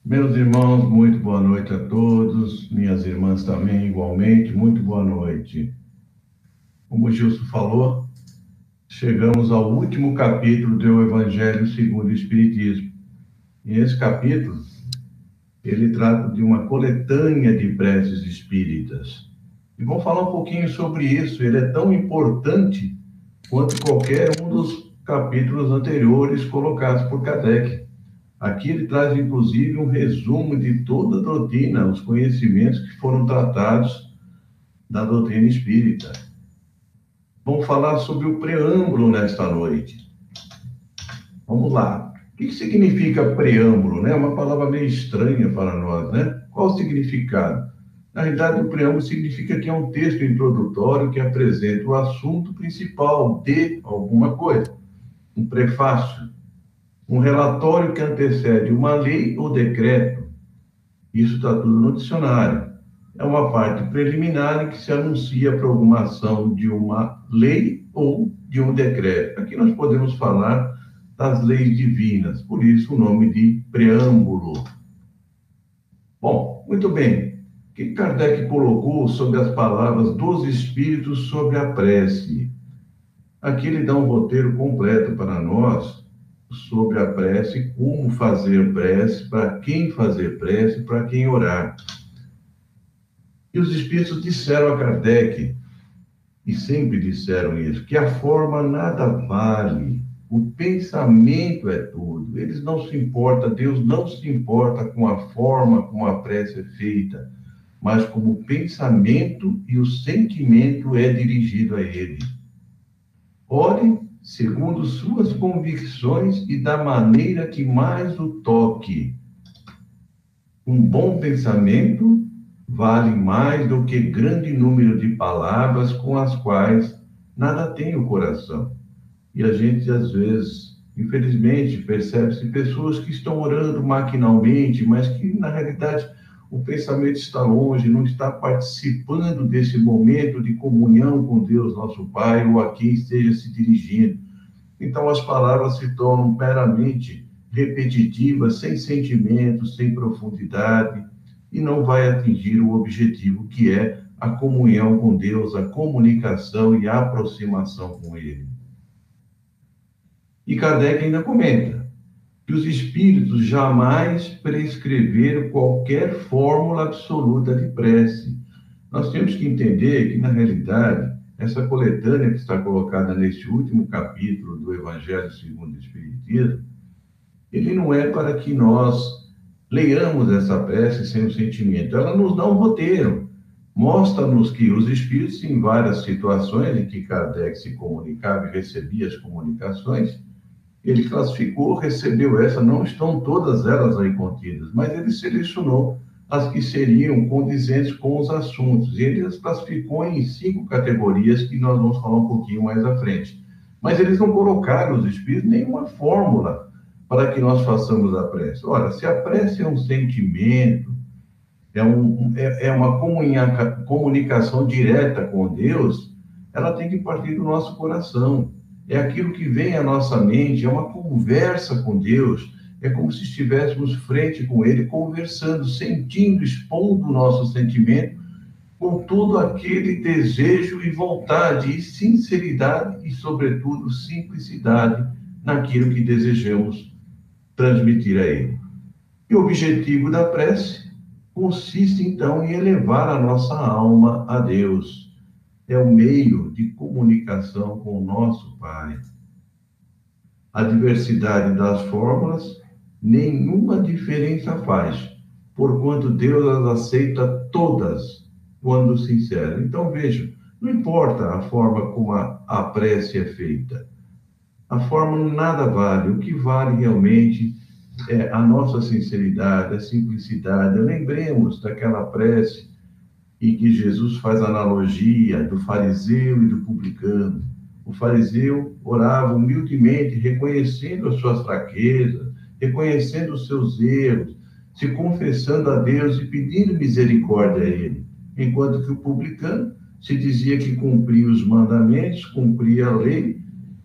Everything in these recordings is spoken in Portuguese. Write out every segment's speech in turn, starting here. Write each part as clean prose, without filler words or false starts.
Meus irmãos, muito boa noite a todos. Minhas irmãs também, igualmente, muito boa noite. Como o Gilson falou, chegamos ao último capítulo do Evangelho segundo o Espiritismo. E esse capítulo, ele trata de uma coletânea de preces espíritas. E vamos falar um pouquinho sobre isso. Ele é tão importante quanto qualquer um dos capítulos anteriores colocados por Kardec. Aqui ele traz, inclusive, um resumo de toda a doutrina, os conhecimentos que foram tratados da doutrina espírita. Vamos falar sobre o preâmbulo nesta noite. Vamos lá. O que significa preâmbulo, né? É uma palavra meio estranha para nós, né? Qual o significado? Na realidade, o preâmbulo significa que é um texto introdutório que apresenta o assunto principal de alguma coisa. Um prefácio, um relatório que antecede uma lei ou decreto. Isso está tudo no dicionário. É uma parte preliminar em que se anuncia a promulgação de uma lei ou de um decreto. Aqui nós podemos falar das leis divinas, por isso o nome de preâmbulo. Bom, muito bem. O que Kardec colocou sobre as palavras dos Espíritos sobre a prece? Aqui ele dá um roteiro completo para nós sobre a prece, como fazer prece, para quem fazer prece, para quem orar. E os Espíritos disseram a Kardec, e sempre disseram isso, que a forma nada vale, o pensamento é tudo. Eles não se importam, Deus não se importa com a forma como a prece é feita, mas como o pensamento e o sentimento é dirigido a Ele. Ore segundo suas convicções e da maneira que mais o toque. Um bom pensamento vale mais do que grande número de palavras com as quais nada tem o coração. E a gente, às vezes, infelizmente, percebe-se pessoas que estão orando maquinalmente, mas que, na realidade, o pensamento está longe, não está participando desse momento de comunhão com Deus, nosso Pai, ou a quem esteja se dirigindo. Então, as palavras se tornam meramente repetitivas, sem sentimento, sem profundidade, e não vai atingir o objetivo, que é a comunhão com Deus, a comunicação e a aproximação com Ele. E Kardec ainda comenta que os espíritos jamais prescreveram qualquer fórmula absoluta de prece. Nós temos que entender que, na realidade, essa coletânea que está colocada neste último capítulo do Evangelho segundo o Espiritismo, ele não é para que nós leiamos essa prece sem o sentimento. Ela nos dá um roteiro, mostra-nos que os espíritos, em várias situações em que Kardec se comunicava e recebia as comunicações, ele classificou, recebeu essa, não estão todas elas aí contidas, mas ele selecionou as que seriam condizentes com os assuntos. E ele as classificou em 5 categorias que nós vamos falar um pouquinho mais à frente. Mas eles não colocaram, os espíritos, nenhuma fórmula para que nós façamos a prece. Ora, se a prece é um sentimento, é uma comunicação direta com Deus, ela tem que partir do nosso coração. É aquilo que vem à nossa mente, é uma conversa com Deus, é como se estivéssemos frente com Ele, conversando, sentindo, expondo o nosso sentimento, com todo aquele desejo e vontade, e sinceridade, e, sobretudo, simplicidade naquilo que desejamos transmitir a Ele. E o objetivo da prece consiste, então, em elevar a nossa alma a Deus. É o meio de comunicação com o nosso Pai. A diversidade das fórmulas nenhuma diferença faz, porquanto Deus as aceita todas quando sincera. Então, vejam, não importa a forma como a prece é feita. A forma nada vale. O que vale realmente é a nossa sinceridade, a simplicidade. Lembremos daquela prece em que Jesus faz a analogia do fariseu e do publicano. O fariseu orava humildemente, reconhecendo as suas fraquezas, reconhecendo os seus erros, se confessando a Deus e pedindo misericórdia a Ele. Enquanto que o publicano se dizia que cumpria os mandamentos, cumpria a lei,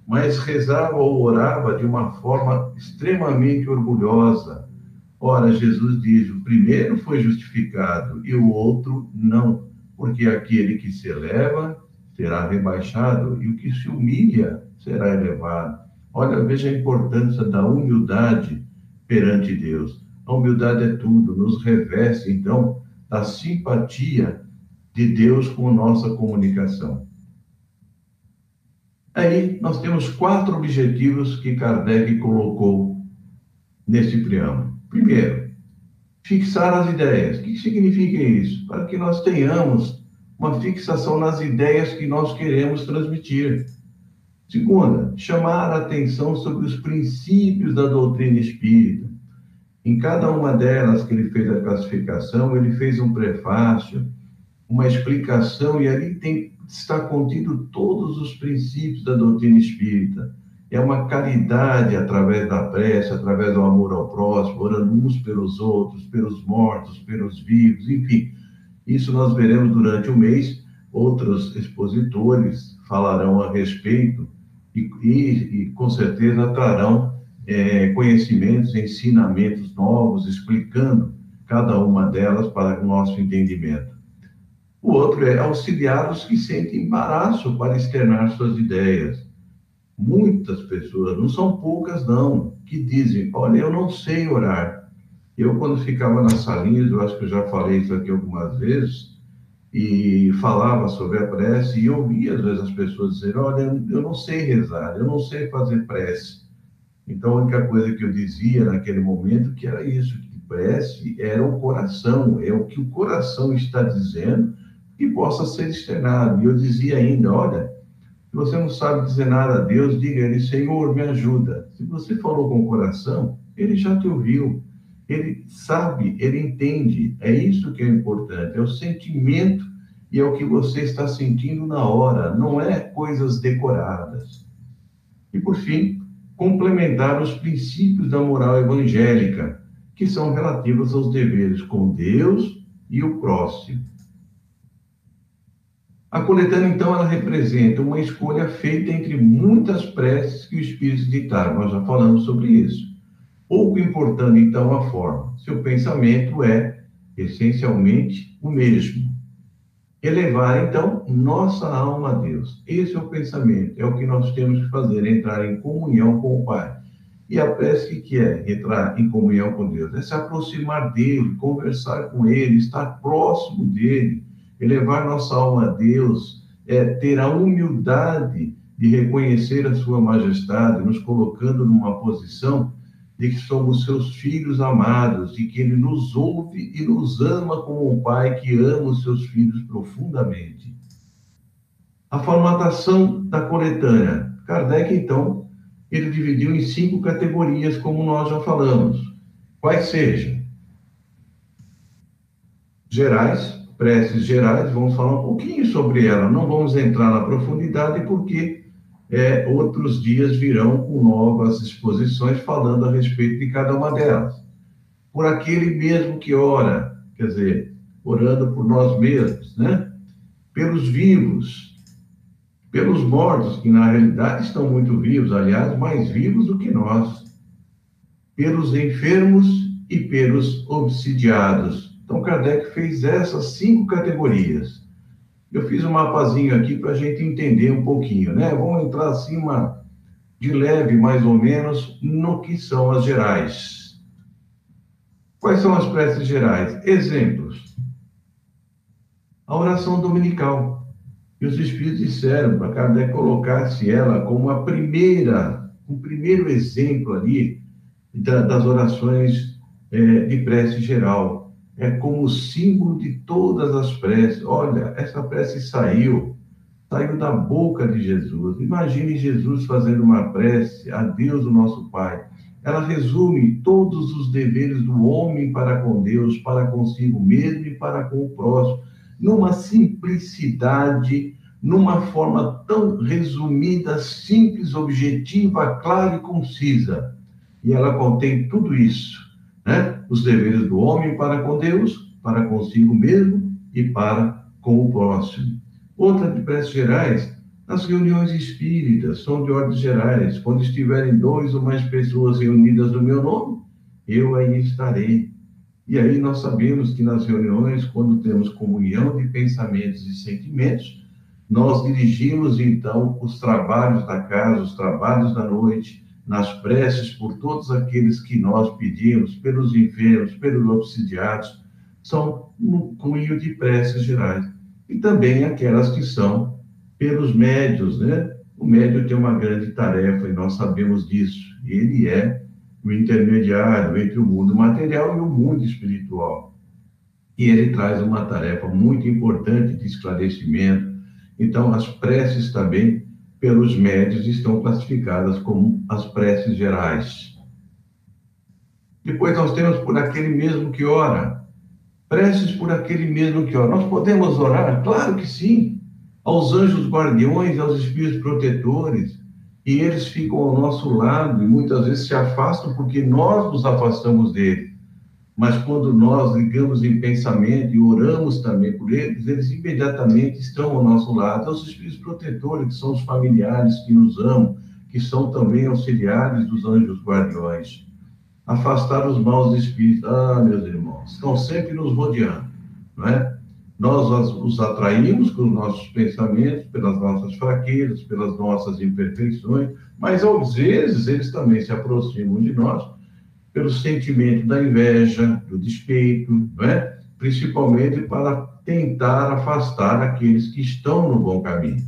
mas rezava ou orava de uma forma extremamente orgulhosa, Ora, Jesus diz, o primeiro foi justificado e o outro não, porque aquele que se eleva será rebaixado e o que se humilha será elevado. Olha, veja a importância da humildade perante Deus. A humildade é tudo, nos reveste, então, da simpatia de Deus com a nossa comunicação. Aí, nós temos 4 objetivos que Kardec colocou nesse preâmbulo. Primeiro, fixar as ideias. O que significa isso? Para que nós tenhamos uma fixação nas ideias que nós queremos transmitir. Segunda, chamar a atenção sobre os princípios da doutrina espírita. Em cada uma delas que ele fez a classificação, ele fez um prefácio, uma explicação, e ali está contido todos os princípios da doutrina espírita. É uma caridade através da prece, através do amor ao próximo, orando uns pelos outros, pelos mortos, pelos vivos, enfim. Isso nós veremos durante o mês. Outros expositores falarão a respeito e com certeza trarão conhecimentos, ensinamentos novos, explicando cada uma delas para o nosso entendimento. O outro é auxiliar os que sentem embaraço para externar suas ideias. Muitas pessoas, não são poucas não, que dizem, olha, eu não sei orar. Eu, quando ficava nas salinhas, eu acho que eu já falei isso aqui algumas vezes, e falava sobre a prece, e ouvia às vezes as pessoas dizerem, olha, eu não sei rezar, eu não sei fazer prece. Então, a única coisa que eu dizia naquele momento que era isso, que prece era o coração, é o que o coração está dizendo que possa ser externado. E eu dizia ainda, olha, se você não sabe dizer nada a Deus, diga a Ele, Senhor, me ajuda. Se você falou com o coração, Ele já te ouviu. Ele sabe, Ele entende. É isso que é importante, é o sentimento e é o que você está sentindo na hora, não é coisas decoradas. E, por fim, complementar os princípios da moral evangélica, que são relativos aos deveres com Deus e o próximo. A coletânea, então, ela representa uma escolha feita entre muitas preces que o Espírito ditaram. Nós já falamos sobre isso. Pouco importando, então, a forma. Seu pensamento é, essencialmente, o mesmo. Elevar, então, nossa alma a Deus. Esse é o pensamento, é o que nós temos que fazer, entrar em comunhão com o Pai. E a prece, que é entrar em comunhão com Deus? É se aproximar dele, conversar com ele, estar próximo dele, elevar nossa alma a Deus, ter a humildade de reconhecer a sua majestade, nos colocando numa posição de que somos seus filhos amados, de que ele nos ouve e nos ama como um pai que ama os seus filhos profundamente. A formatação da coletânea. Kardec, então, ele dividiu em 5 categorias, como nós já falamos. Quais sejam? Gerais, preces gerais, vamos falar um pouquinho sobre ela. Não vamos entrar na profundidade, porque outros dias virão com novas exposições falando a respeito de cada uma delas. Por aquele mesmo que ora, quer dizer, orando por nós mesmos, né? Pelos vivos, pelos mortos, que na realidade estão muito vivos, aliás, mais vivos do que nós, pelos enfermos e pelos obsidiados. Então, Kardec fez essas 5 categorias. Eu fiz um mapazinho aqui para a gente entender um pouquinho, né? Vamos entrar assim, de leve, mais ou menos, no que são as gerais. Quais são as preces gerais? Exemplos. A oração dominical. E os Espíritos disseram para Kardec colocar-se ela como o primeiro exemplo ali das orações de prece geral. É como símbolo de todas as preces. Olha, essa prece saiu da boca de Jesus. Imagine Jesus fazendo uma prece a Deus, o nosso Pai. Ela resume todos os deveres do homem para com Deus, para consigo mesmo e para com o próximo, numa simplicidade, numa forma tão resumida, simples, objetiva, clara e concisa. E ela contém tudo isso, né? Os deveres do homem para com Deus, para consigo mesmo e para com o próximo. Outra de preces gerais, as reuniões espíritas são de ordens gerais. Quando estiverem 2 ou mais pessoas reunidas no meu nome, eu aí estarei. E aí nós sabemos que nas reuniões, quando temos comunhão de pensamentos e sentimentos, nós dirigimos, então, os trabalhos da casa, os trabalhos da noite, nas preces por todos aqueles que nós pedimos, pelos enfermos, pelos obsidiados, são no cunho de preces gerais. E também aquelas que são pelos médios, né? O médium tem uma grande tarefa, e nós sabemos disso. Ele é o intermediário entre o mundo material e o mundo espiritual. E ele traz uma tarefa muito importante de esclarecimento. Então, as preces também, pelos médios, estão classificadas como as preces gerais. Depois nós temos por aquele mesmo que ora. Preces por aquele mesmo que ora. Nós podemos orar? Claro que sim. Aos anjos guardiões, aos espíritos protetores, e eles ficam ao nosso lado e muitas vezes se afastam porque nós nos afastamos deles. Mas quando nós ligamos em pensamento e oramos também por eles, eles imediatamente estão ao nosso lado. Os espíritos protetores, que são os familiares que nos amam, que são também auxiliares dos anjos guardiões. Afastar os maus espíritos. Ah, meus irmãos, estão sempre nos rodeando, não é? Nós os atraímos com os nossos pensamentos, pelas nossas fraquezas, pelas nossas imperfeições, mas às vezes eles também se aproximam de nós pelo sentimento da inveja, do despeito, não é? Principalmente para tentar afastar aqueles que estão no bom caminho.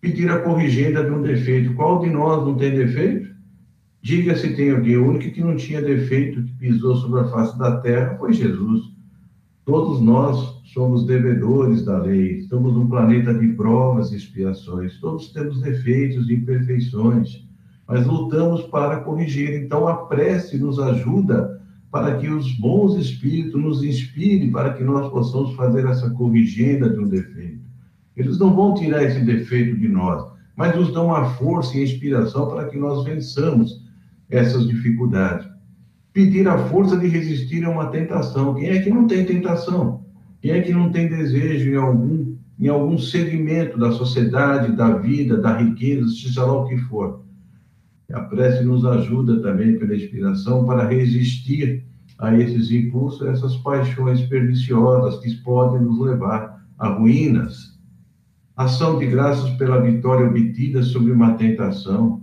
Pedir a corrigenda de um defeito. Qual de nós não tem defeito? Diga se tem alguém. O único que não tinha defeito, que pisou sobre a face da terra, foi Jesus. Todos nós somos devedores da lei. Estamos num planeta de provas e expiações. Todos temos defeitos e imperfeições, mas lutamos para corrigir. Então, a prece nos ajuda para que os bons espíritos nos inspirem para que nós possamos fazer essa corrigenda de um defeito. Eles não vão tirar esse defeito de nós, mas nos dão a força e a inspiração para que nós vençamos essas dificuldades. Pedir a força de resistir a uma tentação. Quem é que não tem tentação? Quem é que não tem desejo em algum segmento da sociedade, da vida, da riqueza, seja lá o que for? A prece nos ajuda também pela inspiração para resistir a esses impulsos, a essas paixões perniciosas que podem nos levar a ruínas. Ação de graças pela vitória obtida sobre uma tentação.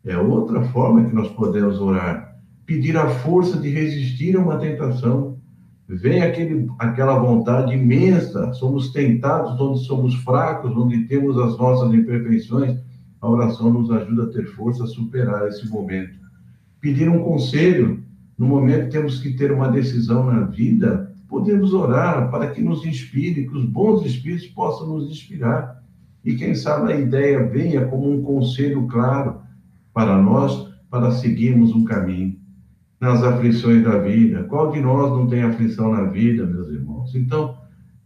É outra forma que nós podemos orar. Pedir a força de resistir a uma tentação. Vem aquela vontade imensa, somos tentados onde somos fracos, onde temos as nossas imperfeições. A oração nos ajuda a ter força a superar esse momento. Pedir um conselho. No momento que temos que ter uma decisão na vida, podemos orar para que nos inspire, que os bons espíritos possam nos inspirar. E quem sabe a ideia venha como um conselho claro para nós, para seguirmos um caminho. Nas aflições da vida. Qual de nós não tem aflição na vida, meus irmãos? Então,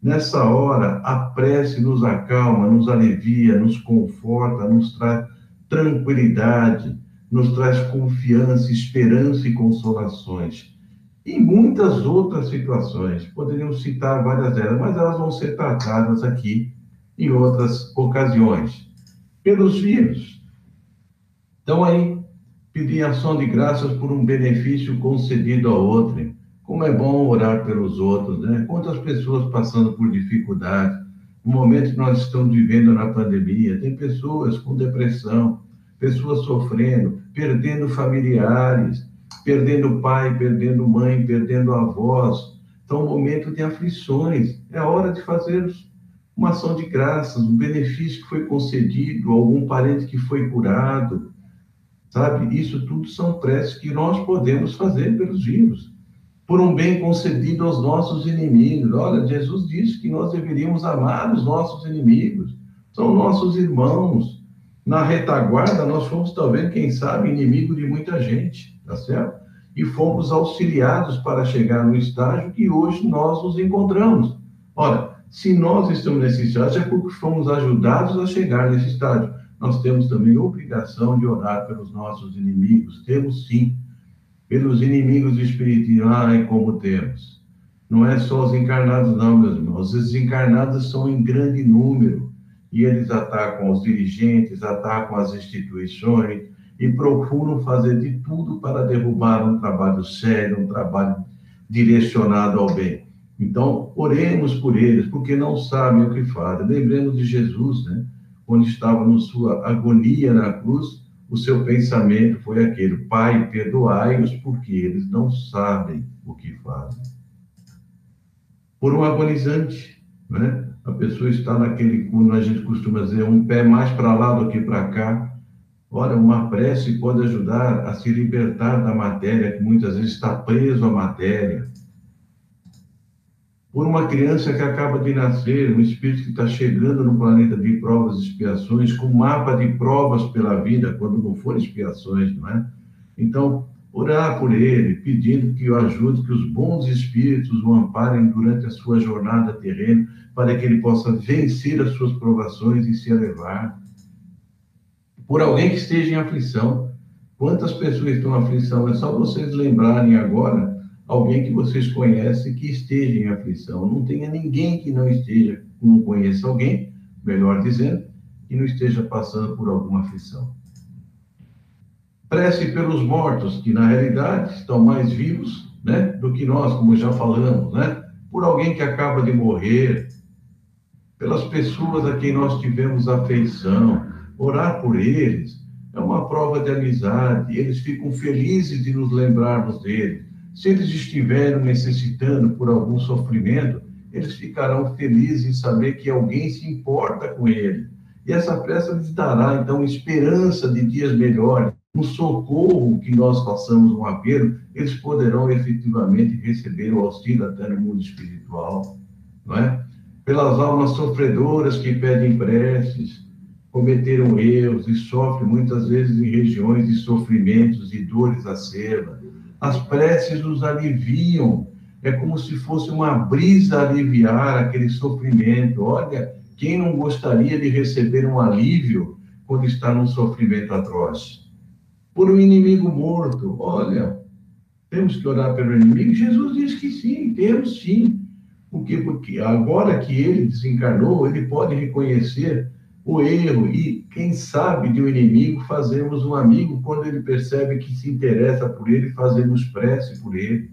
nessa hora, a prece nos acalma, nos alivia, nos conforta, nos traz tranquilidade, nos traz confiança, esperança e consolações. E muitas outras situações, poderíamos citar várias delas, mas elas vão ser tratadas aqui em outras ocasiões. Pelos vírus. Então, aí, pedir ação de graças por um benefício concedido a outrem. Como é bom orar pelos outros, né? Quantas pessoas passando por dificuldades. No momento que nós estamos vivendo na pandemia, tem pessoas com depressão, pessoas sofrendo, perdendo familiares, perdendo pai, perdendo mãe, perdendo avós. Então, um momento de aflições. É hora de fazer uma ação de graças, um benefício que foi concedido, algum parente que foi curado. Sabe? Isso tudo são preces que nós podemos fazer pelos vivos. Por um bem concedido aos nossos inimigos. Olha, Jesus disse que nós deveríamos amar os nossos inimigos. São nossos irmãos. Na retaguarda, nós fomos, talvez, quem sabe, inimigo de muita gente, tá certo? E fomos auxiliados para chegar no estágio que hoje nós nos encontramos. Ora, se nós estamos nesse estágio, é porque fomos ajudados a chegar nesse estágio. Nós temos também a obrigação de orar pelos nossos inimigos. Temos sim. Pelos inimigos espirituais, como temos. Não é só os encarnados, não, meus irmãos. Os desencarnados são em grande número. E eles atacam os dirigentes, atacam as instituições, e procuram fazer de tudo para derrubar um trabalho sério, um trabalho direcionado ao bem. Então, oremos por eles, porque não sabem o que fazem. Lembremos de Jesus, né? Quando estava na sua agonia na cruz, o seu pensamento foi aquele: Pai, perdoai-os, porque eles não sabem o que fazem. Por um agonizante, né? A pessoa está naquele, como a gente costuma dizer, um pé mais para lá do que para cá. Ora, uma prece pode ajudar a se libertar da matéria, que muitas vezes está preso à matéria. Por uma criança que acaba de nascer, um espírito que está chegando no planeta de provas e expiações, com um mapa de provas pela vida, quando não for expiações, não é? Então, orar por ele, pedindo que o ajude, que os bons espíritos o amparem durante a sua jornada terrena, para que ele possa vencer as suas provações e se elevar. Por alguém que esteja em aflição. Quantas pessoas estão em aflição? É só vocês lembrarem agora alguém que vocês conhecem que esteja em aflição. Não tenha ninguém que não esteja, não conheça alguém, melhor dizendo, que não esteja passando por alguma aflição. Prece pelos mortos, que na realidade estão mais vivos, né, do que nós, como já falamos, né? Por alguém que acaba de morrer, pelas pessoas a quem nós tivemos afeição. Orar por eles é uma prova de amizade. Eles ficam felizes de nos lembrarmos deles. Se eles estiverem necessitando por algum sofrimento, eles ficarão felizes em saber que alguém se importa com ele. E essa prece lhes dará, então, esperança de dias melhores. No socorro que nós façamos um apelo, eles poderão efetivamente receber o auxílio até no mundo espiritual, não é? Pelas almas sofredoras que pedem preces, cometeram erros e sofrem muitas vezes em regiões de sofrimentos e dores acerbas. As preces nos aliviam, é como se fosse uma brisa aliviar aquele sofrimento. Olha, quem não gostaria de receber um alívio quando está num sofrimento atroz? Por um inimigo morto, olha, temos que orar pelo inimigo? Jesus diz que sim, temos sim. Por quê? Porque agora que ele desencarnou, ele pode reconhecer o erro e, quem sabe, de um inimigo fazermos um amigo quando ele percebe que se interessa por ele, fazemos prece por ele.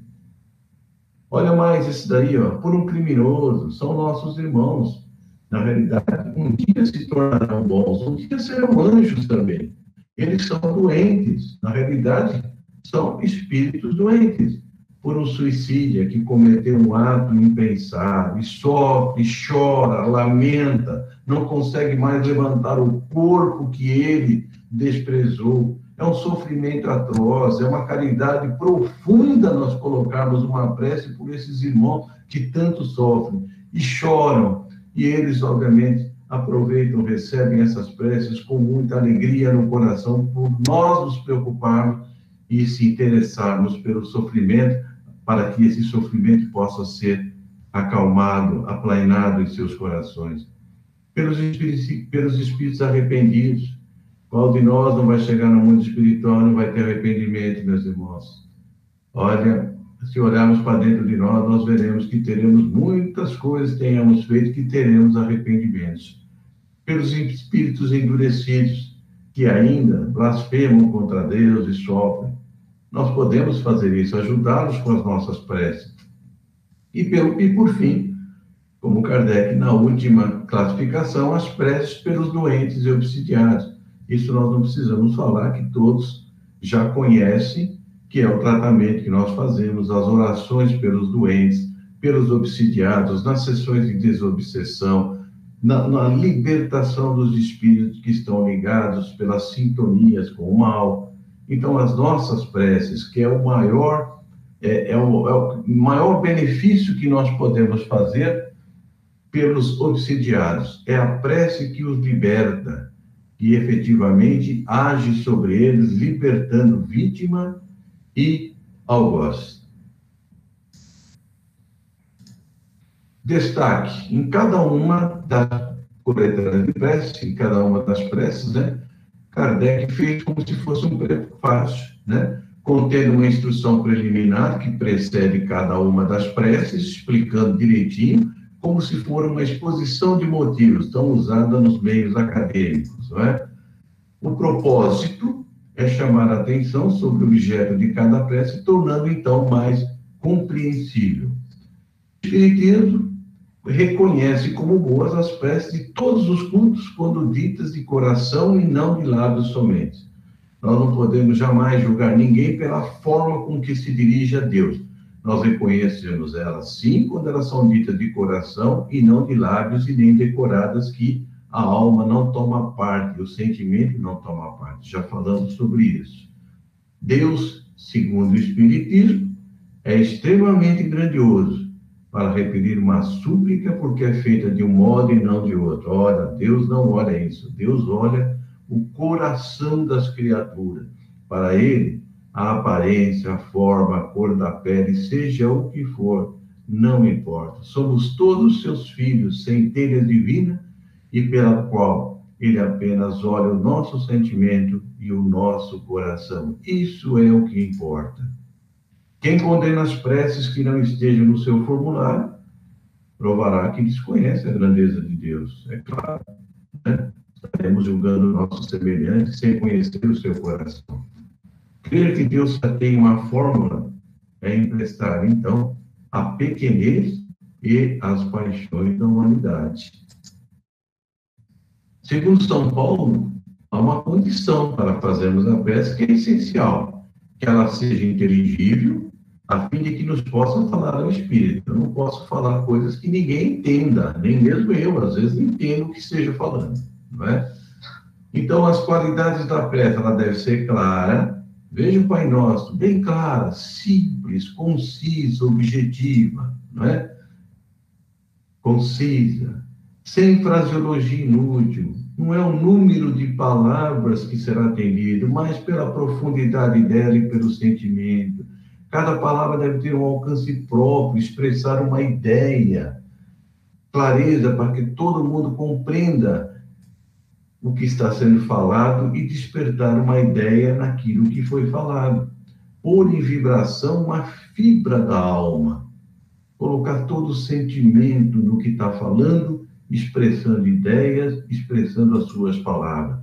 Olha mais esse daí, ó, por um criminoso, são nossos irmãos. Na realidade, um dia se tornarão bons, um dia serão anjos também. Eles são doentes, na realidade, são espíritos doentes. Por um suicídio que cometeu um ato impensado, e sofre, chora, lamenta, não consegue mais levantar o corpo que ele desprezou. É um sofrimento atroz, é uma caridade profunda nós colocarmos uma prece por esses irmãos que tanto sofrem e choram. E eles, obviamente, aproveitam, recebem essas preces com muita alegria no coração, por nós nos preocuparmos e se interessarmos pelo sofrimento, para que esse sofrimento possa ser acalmado, aplainado em seus corações. Pelos espíritos arrependidos. Qual de nós não vai chegar no mundo espiritual e não vai ter arrependimento, meus irmãos? Olha, se olharmos para dentro de nós, nós veremos que teremos muitas coisas que tenhamos feito, que teremos arrependimentos. Pelos espíritos endurecidos, que ainda blasfemam contra Deus e sofrem. Nós podemos fazer isso, ajudá-los com as nossas preces. E por fim, como Kardec, na última classificação, as preces pelos doentes e obsidiados. Isso nós não precisamos falar, que todos já conhecem, que é o tratamento que nós fazemos, as orações pelos doentes, pelos obsidiados, nas sessões de desobsessão, na libertação dos espíritos que estão ligados pelas sintonias com o mal. Então, as nossas preces, que é o maior benefício que nós podemos fazer pelos obsidiados, é a prece que os liberta, que efetivamente age sobre eles, libertando vítima e algoz. Destaque, em cada uma das coletâneas de prece, em cada uma das preces, né, Kardec fez como se fosse um prefácio, né, contendo uma instrução preliminar que precede cada uma das preces, explicando direitinho, como se for uma exposição de motivos, tão usada nos meios acadêmicos, não é? O propósito é chamar a atenção sobre o objeto de cada prece, tornando então mais compreensível. O Espiritismo reconhece como boas as preces de todos os cultos, quando ditas de coração e não de lábios somente. Nós não podemos jamais julgar ninguém pela forma com que se dirige a Deus. Nós reconhecemos elas, sim, quando elas são ditas de coração e não de lábios, e nem decoradas, que a alma não toma parte, o sentimento não toma parte. Já falamos sobre isso. Deus, segundo o Espiritismo, é extremamente grandioso para repelir uma súplica, porque é feita de um modo e não de outro. Ora, Deus não olha isso. Deus olha o coração das criaturas. Para ele, a aparência, a forma, a cor da pele, seja o que for, não importa. Somos todos seus filhos, centelha divina, e pela qual ele apenas olha o nosso sentimento e o nosso coração. Isso é o que importa. Quem condena as preces que não estejam no seu formulário, provará que desconhece a grandeza de Deus. É claro, né? Estaremos julgando nossos semelhantes sem conhecer o seu coração. Crer que Deus já tem uma fórmula é emprestar, então, a pequenez e as paixões da humanidade. Segundo São Paulo, há uma condição para fazermos a prece que é essencial, que ela seja inteligível, a fim de que nos possa falar ao Espírito. Eu não posso falar coisas que ninguém entenda, nem mesmo eu, às vezes, entendo o que esteja falando, não é? Então, as qualidades da prece, ela deve ser clara. Veja o Pai Nosso, bem clara, simples, concisa, objetiva, não é? Concisa, sem fraseologia inútil. Não é o número de palavras que será atendido, mas pela profundidade dela e pelo sentimento. Cada palavra deve ter um alcance próprio, expressar uma ideia, clareza, para que todo mundo compreenda o que está sendo falado e despertar uma ideia naquilo que foi falado. Pôr em vibração uma fibra da alma, colocar todo o sentimento no que está falando, expressando ideias, expressando as suas palavras.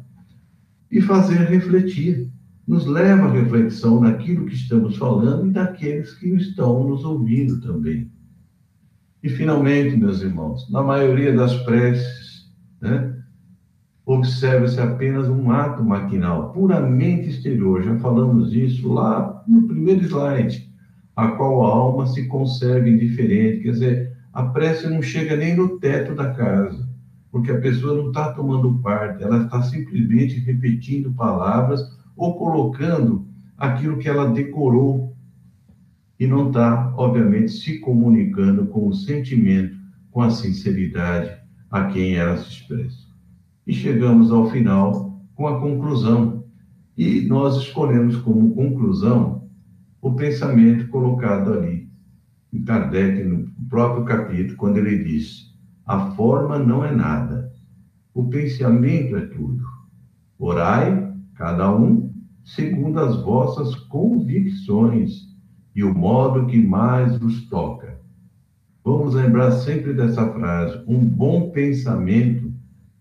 E fazer refletir. Nos leva à reflexão naquilo que estamos falando e daqueles que estão nos ouvindo também. E, finalmente, meus irmãos, na maioria das preces, né, observa-se apenas um ato maquinal, puramente exterior. Já falamos isso lá no primeiro slide, a qual a alma se conserva indiferente. Quer dizer, a prece não chega nem no teto da casa, porque a pessoa não está tomando parte, ela está simplesmente repetindo palavras ou colocando aquilo que ela decorou e não está, obviamente, se comunicando com o sentimento, com a sinceridade a quem ela se expressa. E chegamos ao final com a conclusão. E nós escolhemos como conclusão o pensamento colocado ali em Kardec, no próprio capítulo, quando ele diz: a forma não é nada, o pensamento é tudo. Orai, cada um, segundo as vossas convicções e o modo que mais vos toca. Vamos lembrar sempre dessa frase: um bom pensamento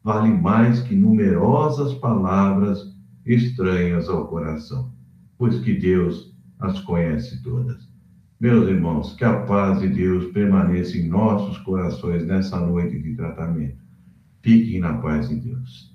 vale mais que numerosas palavras estranhas ao coração, pois que Deus as conhece todas. Meus irmãos, que a paz de Deus permaneça em nossos corações nessa noite de tratamento. Fiquem na paz de Deus.